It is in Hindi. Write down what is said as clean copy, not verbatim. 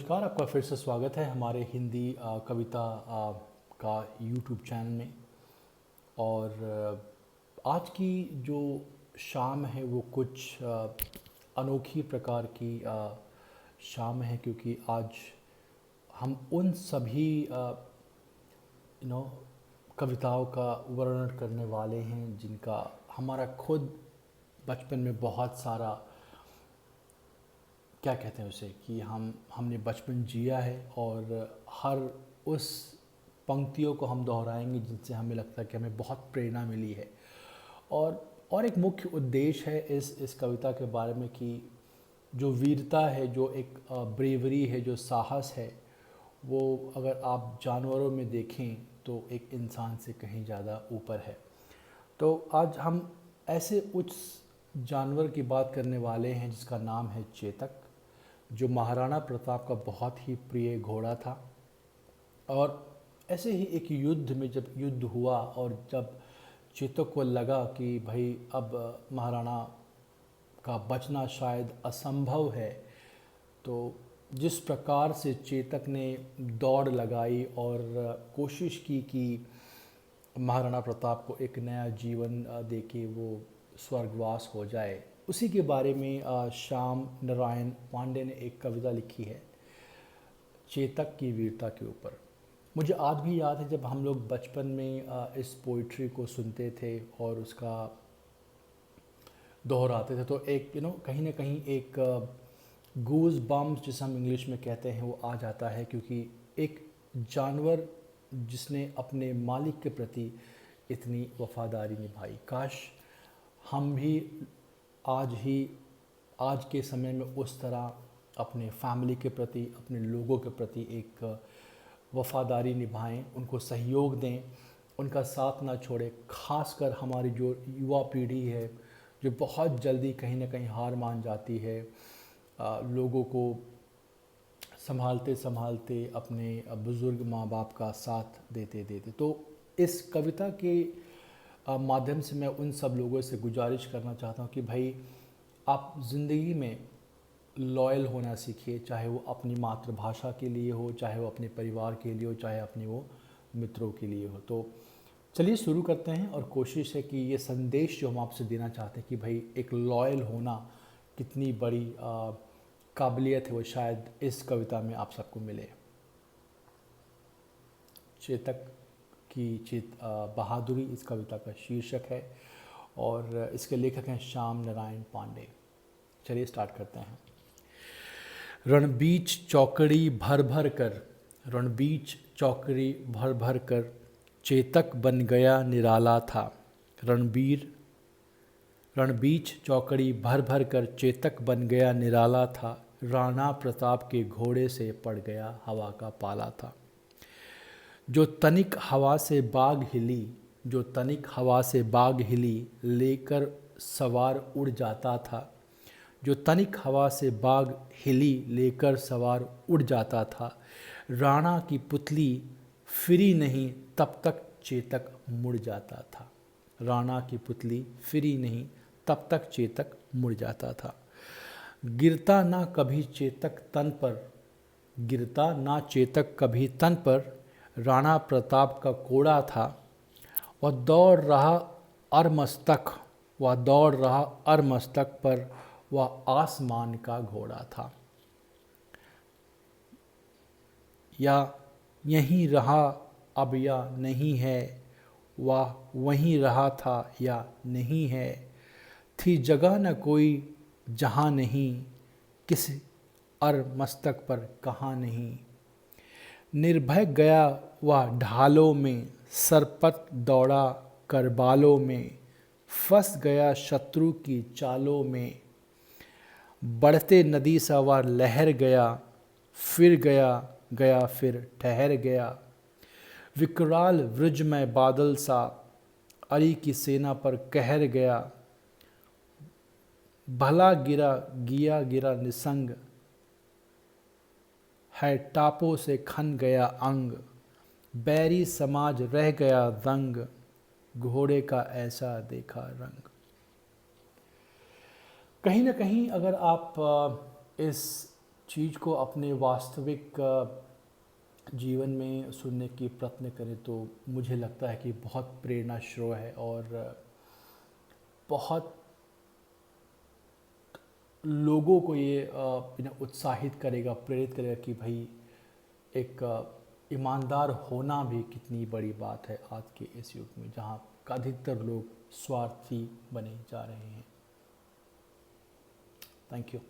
नमस्कार, आपका फिर से स्वागत है हमारे हिंदी कविता का यूट्यूब चैनल में। और आज की जो शाम है वो कुछ अनोखी प्रकार की शाम है, क्योंकि आज हम उन सभी यू नो कविताओं का वर्णन करने वाले हैं जिनका हमारा खुद बचपन में बहुत सारा, क्या कहते हैं उसे, कि हमने बचपन जिया है और हर उस पंक्तियों को हम दोहराएंगे जिनसे हमें लगता है कि हमें बहुत प्रेरणा मिली है। और एक मुख्य उद्देश्य है इस कविता के बारे में कि जो वीरता है, जो एक ब्रेवरी है, जो साहस है, वो अगर आप जानवरों में देखें तो एक इंसान से कहीं ज़्यादा ऊपर है। तो आज हम ऐसे उच्च जानवर की बात करने वाले हैं जिसका नाम है चेतक, जो महाराणा प्रताप का बहुत ही प्रिय घोड़ा था। और ऐसे ही एक युद्ध में जब युद्ध हुआ और जब चेतक को लगा कि भाई अब महाराणा का बचना शायद असंभव है, तो जिस प्रकार से चेतक ने दौड़ लगाई और कोशिश की कि महाराणा प्रताप को एक नया जीवन देके वो स्वर्गवास हो जाए, उसी के बारे में श्याम नारायण पांडे ने एक कविता लिखी है चेतक की वीरता के ऊपर। मुझे आज भी याद है जब हम लोग बचपन में इस पोइट्री को सुनते थे और उसका दोहराते थे, तो एक कहीं ना कहीं एक गूज बम्स जिसे हम इंग्लिश में कहते हैं वो आ जाता है, क्योंकि एक जानवर जिसने अपने मालिक के प्रति इतनी वफादारी निभाई। काश हम भी आज के समय में उस तरह अपने फैमिली के प्रति, अपने लोगों के प्रति एक वफादारी निभाएं, उनको सहयोग दें, उनका साथ ना छोड़ें। खासकर हमारी जो युवा पीढ़ी है जो बहुत जल्दी कहीं ना कहीं हार मान जाती है, लोगों को संभालते संभालते अपने बुज़ुर्ग माँ बाप का साथ देते देते। तो इस कविता के माध्यम से मैं उन सब लोगों से गुजारिश करना चाहता हूँ कि भाई आप ज़िंदगी में लॉयल होना सीखिए, चाहे वो अपनी मातृभाषा के लिए हो, चाहे वो अपने परिवार के लिए हो, चाहे अपने वो मित्रों के लिए हो। तो चलिए शुरू करते हैं। और कोशिश है कि ये संदेश जो हम आपसे देना चाहते हैं कि भाई एक लॉयल होना कितनी बड़ी काबिलियत है, वो शायद इस कविता में आप सबको मिले। चेतक की बहादुरी इस कविता का शीर्षक है और इसके लेखक हैं श्याम नारायण पांडे। चलिए स्टार्ट करते हैं। रणबीच चौकड़ी भर भर कर, रणबीच चौकड़ी भर भर कर चेतक बन गया निराला था। रणबीच चौकड़ी भर भर कर चेतक बन गया निराला था। राणा प्रताप के घोड़े से पड़ गया हवा का पाला था। जो तनिक हवा से बाग हिली, जो तनिक हवा से बाग हिली लेकर सवार उड़ जाता था। जो तनिक हवा से बाग हिली लेकर सवार उड़ जाता था। राणा की पुतली फिरी नहीं तब तक चेतक मुड़ जाता था। राणा की पुतली फिरी नहीं तब तक चेतक मुड़ जाता था। गिरता ना कभी चेतक तन पर, गिरता ना चेतक कभी तन पर राणा प्रताप का कोड़ा था। वह दौड़ रहा अरमस्तक, वह दौड़ रहा अरमस्तक पर, वह आसमान का घोड़ा था। या यहीं रहा अब या नहीं है, वह वहीं रहा था या नहीं है। थी जगह न कोई जहाँ नहीं, किस अरमस्तक पर कहाँ नहीं। निर्भय गया वह ढालों में, सरपट दौड़ा करबालों में। फंस गया शत्रु की चालों में, बढ़ते नदी सा वह लहर गया। फिर गया गया फिर ठहर गया। विकराल वृज में बादल सा, अरि की सेना पर कहर गया। भला गिरा गिया गिरा निसंग, है टापों से खन गया अंग। बैरी समाज रह गया दंग, घोड़े का ऐसा देखा रंग। कहीं ना कहीं अगर आप इस चीज़ को अपने वास्तविक जीवन में सुनने की प्रयत्न करें तो मुझे लगता है कि बहुत प्रेरणा स्रोत है और बहुत लोगों को ये उत्साहित करेगा, प्रेरित करेगा कि भाई एक ईमानदार होना भी कितनी बड़ी बात है आज के इस युग में, जहाँ अधिकतर लोग स्वार्थी बने जा रहे हैं। Thank you.